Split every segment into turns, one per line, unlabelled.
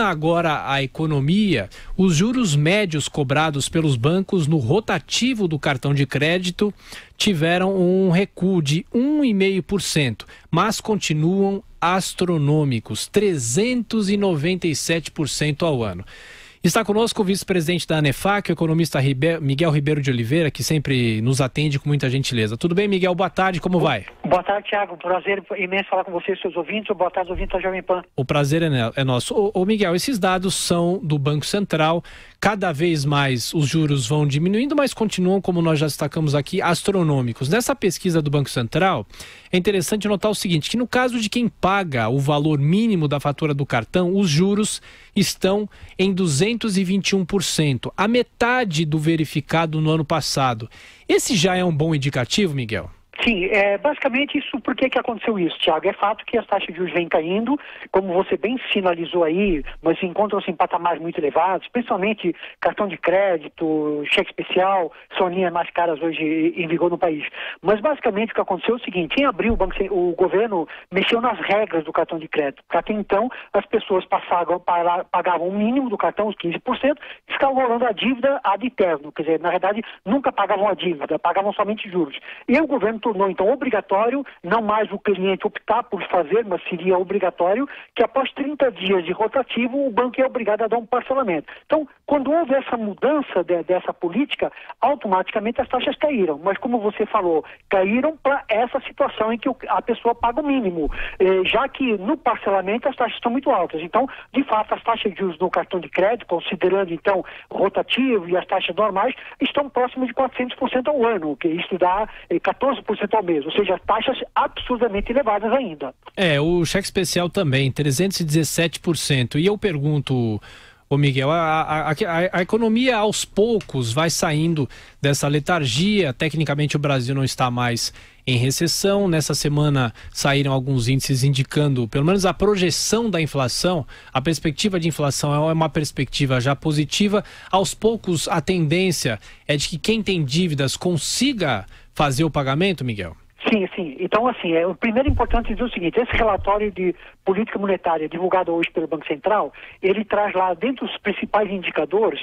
retorna agora à economia, os juros médios cobrados pelos bancos no rotativo do cartão de crédito tiveram um recuo de 1,5%, mas continuam astronômicos, 397% ao ano. Está conosco o vice-presidente da ANEFAC, o economista Miguel Ribeiro de Oliveira, que sempre nos atende com muita gentileza. Tudo bem, Miguel? Boa tarde, como vai?
Boa tarde, Thiago. Prazer imenso falar com você e seus ouvintes. Boa tarde, ouvintes da Jovem Pan.
O prazer é nosso. Ô Miguel, esses dados são do Banco Central. Cada vez mais os juros vão diminuindo, mas continuam, como nós já destacamos aqui, astronômicos. Nessa pesquisa do Banco Central, é interessante notar o seguinte, que no caso de quem paga o valor mínimo da fatura do cartão, os juros estão em 221%, a metade do verificado no ano passado. Esse já é um bom indicativo, Miguel?
Sim, basicamente isso, por que aconteceu isso, Thiago? É fato que as taxas de juros vêm caindo, como você bem sinalizou aí, mas encontram-se em patamares muito elevados, principalmente cartão de crédito, cheque especial, são linhas mais caras hoje em vigor no país. Mas basicamente o que aconteceu é o seguinte, em abril o governo mexeu nas regras do cartão de crédito, porque até então as pessoas pagavam o mínimo do cartão, os 15%, e ficavam rolando a dívida ad eterno, quer dizer, na verdade nunca pagavam a dívida, pagavam somente juros. E o governo tornou então obrigatório, não mais o cliente optar por fazer, mas seria obrigatório, que após 30 dias de rotativo o banco é obrigado a dar um parcelamento. Então, quando houve essa mudança dessa política, automaticamente as taxas caíram. Mas como você falou, caíram para essa situação em que a pessoa paga o mínimo, já que no parcelamento as taxas estão muito altas. Então, de fato, as taxas de juros no cartão de crédito, considerando então rotativo e as taxas normais, estão próximas de 400% ao ano, que isso dá 14% ao mês, ou seja, taxas absurdamente elevadas ainda.
O cheque especial também, 317%. E eu pergunto, ô Miguel, a economia aos poucos vai saindo dessa letargia, tecnicamente o Brasil não está mais em recessão. Nessa semana saíram alguns índices indicando, pelo menos a projeção da inflação, a perspectiva de inflação é uma perspectiva já positiva. Aos poucos a tendência é de que quem tem dívidas consiga fazer o pagamento, Miguel?
Sim. Então, assim, o primeiro importante dizer o seguinte, esse relatório de política monetária divulgado hoje pelo Banco Central, ele traz lá, dentre os principais indicadores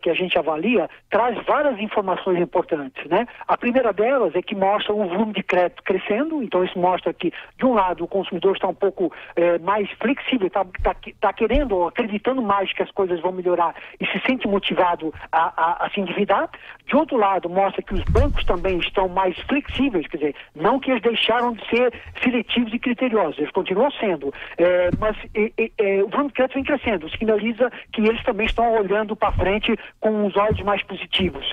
que a gente avalia, traz várias informações importantes, né? A primeira delas é que mostra o volume de crédito crescendo, então isso mostra que, de um lado, o consumidor está um pouco mais flexível, está querendo ou acreditando mais que as coisas vão melhorar e se sente motivado a se endividar. De outro lado, mostra que os bancos também estão mais flexíveis, quer dizer, não que eles deixaram de ser seletivos e criteriosos, eles continuam sendo, mas o volume de crédito vem crescendo, sinaliza que eles também estão olhando para frente com os olhos mais positivos.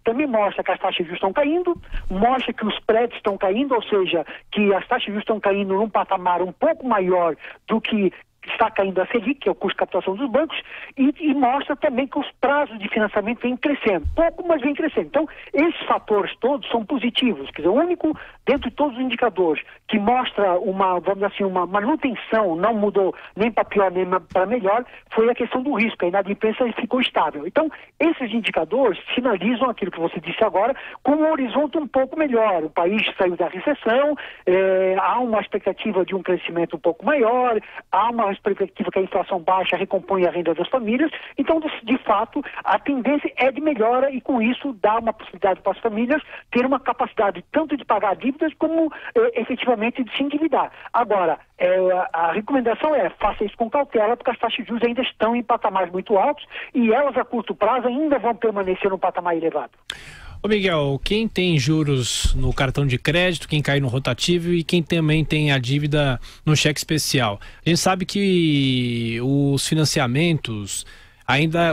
Também mostra que as taxas de juros estão caindo, mostra que os prédios estão caindo, ou seja, que as taxas de juros estão caindo num patamar um pouco maior do que está caindo a Selic, que é o custo de captação dos bancos, e mostra também que os prazos de financiamento vêm crescendo. Pouco, mas vem crescendo. Então, esses fatores todos são positivos. Quer dizer, o único, dentro de todos os indicadores, que mostra vamos dizer assim, uma manutenção, não mudou nem para pior nem para melhor, foi a questão do risco. A inadimplência ficou estável. Então, esses indicadores sinalizam aquilo que você disse agora, com um horizonte um pouco melhor. O país saiu da recessão, há uma expectativa de um crescimento um pouco maior, há uma perspectiva que a inflação baixa recompõe a renda das famílias, então, de fato, a tendência é de melhora e, com isso, dá uma possibilidade para as famílias ter uma capacidade tanto de pagar dívidas como, efetivamente, de se endividar. Agora, a recomendação faça isso com cautela, porque as taxas de juros ainda estão em patamares muito altos e elas, a curto prazo, ainda vão permanecer num patamar elevado.
Ô Miguel, quem tem juros no cartão de crédito, quem cai no rotativo e quem também tem a dívida no cheque especial, a gente sabe que os financiamentos,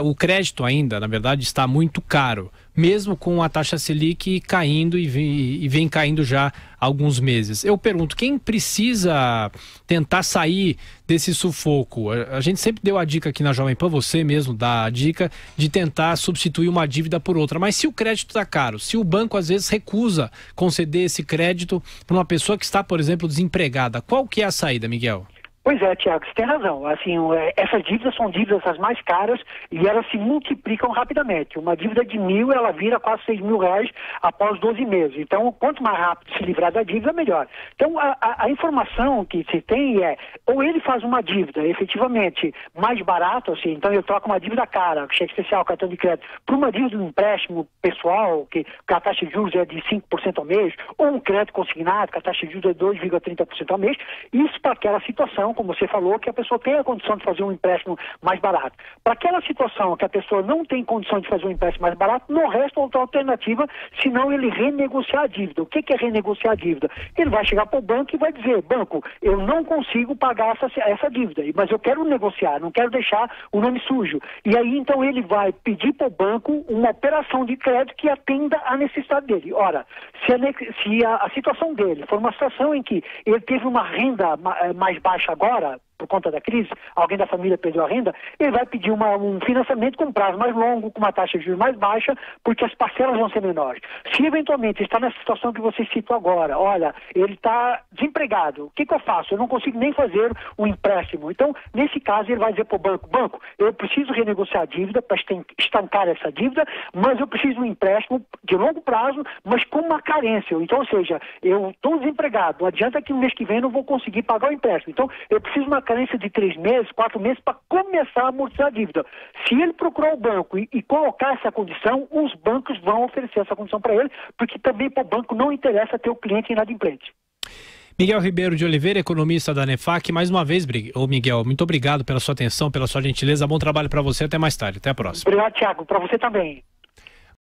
o crédito ainda, na verdade, está muito caro, mesmo com a taxa Selic caindo e vem caindo já há alguns meses. Eu pergunto, quem precisa tentar sair desse sufoco? A gente sempre deu a dica aqui na Jovem Pan, você mesmo dá a dica de tentar substituir uma dívida por outra. Mas se o crédito está caro, se o banco às vezes recusa conceder esse crédito para uma pessoa que está, por exemplo, desempregada, qual que é a saída, Miguel?
Pois é, Tiago, você tem razão. Assim, essas dívidas são dívidas as mais caras e elas se multiplicam rapidamente. Uma dívida de 1.000, ela vira quase R$6.000 após 12 meses. Então, quanto mais rápido se livrar da dívida, melhor. Então, a informação que se tem é, ou ele faz uma dívida efetivamente mais barato, assim, então ele troca uma dívida cara, cheque especial, cartão de crédito, por uma dívida de um empréstimo pessoal, que a taxa de juros é de 5% ao mês, ou um crédito consignado, que a taxa de juros é 2,30% ao mês, isso para aquela situação, como você falou, que a pessoa tem a condição de fazer um empréstimo mais barato. Para aquela situação que a pessoa não tem condição de fazer um empréstimo mais barato, não resta outra alternativa, senão ele renegociar a dívida. O que é renegociar a dívida? Ele vai chegar para o banco e vai dizer, banco, eu não consigo pagar essa dívida, mas eu quero negociar, não quero deixar o nome sujo. E aí, então, ele vai pedir para o banco uma operação de crédito que atenda à necessidade dele. Ora, se a situação dele for uma situação em que ele teve uma renda mais baixa agora, por conta da crise, alguém da família perdeu a renda, ele vai pedir um financiamento com prazo mais longo, com uma taxa de juros mais baixa, porque as parcelas vão ser menores. Se eventualmente está nessa situação que você citou agora, olha, ele está desempregado, o que eu faço? Eu não consigo nem fazer um empréstimo. Então, nesse caso, ele vai dizer para o banco, banco, eu preciso renegociar a dívida para estancar essa dívida, mas eu preciso de um empréstimo de longo prazo, mas com uma carência. Então, ou seja, eu estou desempregado, não adianta que no mês que vem eu não vou conseguir pagar o empréstimo. Então, eu preciso de uma carência de 3 meses, 4 meses para começar a amortizar a dívida. Se ele procurar o banco e colocar essa condição, os bancos vão oferecer essa condição para ele, porque também para o banco não interessa ter o cliente inadimplente.
Miguel Ribeiro de Oliveira, economista da Nefac, mais uma vez, Miguel, muito obrigado pela sua atenção, pela sua gentileza, bom trabalho para você, até mais tarde, até a próxima.
Obrigado, Thiago, para você também.